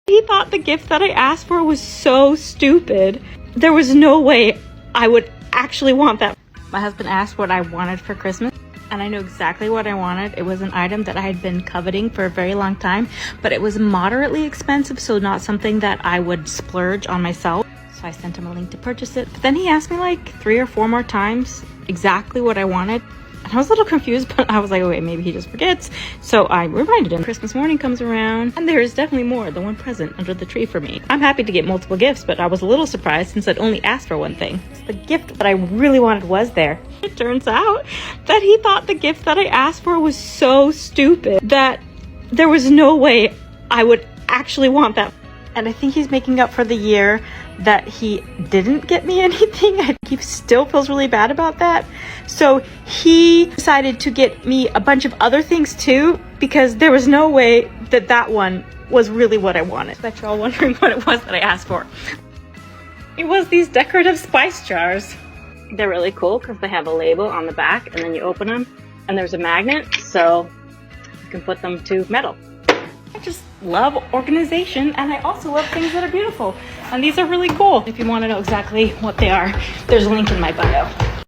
He thought the gift that I asked for was so stupid. There was no way I would actually want that. My husband asked what I wanted for Christmas, and I knew exactly what I wanted. It was an item that I had been coveting for a very long time, but it was moderately expensive, so not something that I would splurge on myself. So I sent him a link to purchase it. But then he asked me like 3 or 4 more times exactly what I wanted. And I was a little confused, but I was like, okay, maybe he just forgets. So I reminded him. Christmas morning comes around, and there's definitely more than one present under the tree for me. I'm happy to get multiple gifts, but I was a little surprised since I'd only asked for one thing. The gift that I really wanted was there. It turns out that he thought the gift that I asked for was so stupid that there was no way I would actually want that. And I think he's making up for the year that he didn't get me anything. I think he still feels really bad about that. So he decided to get me a bunch of other things too, because there was no way that that one was really what I wanted. I bet you're all wondering what it was that I asked for. It was these decorative spice jars. They're really cool because they have a label on the back, and then you open them and there's a magnet, so you can put them to metal. I just love organization, and I also love things that are beautiful. And these are really cool. If you want to know exactly what they are, there's a link in my bio.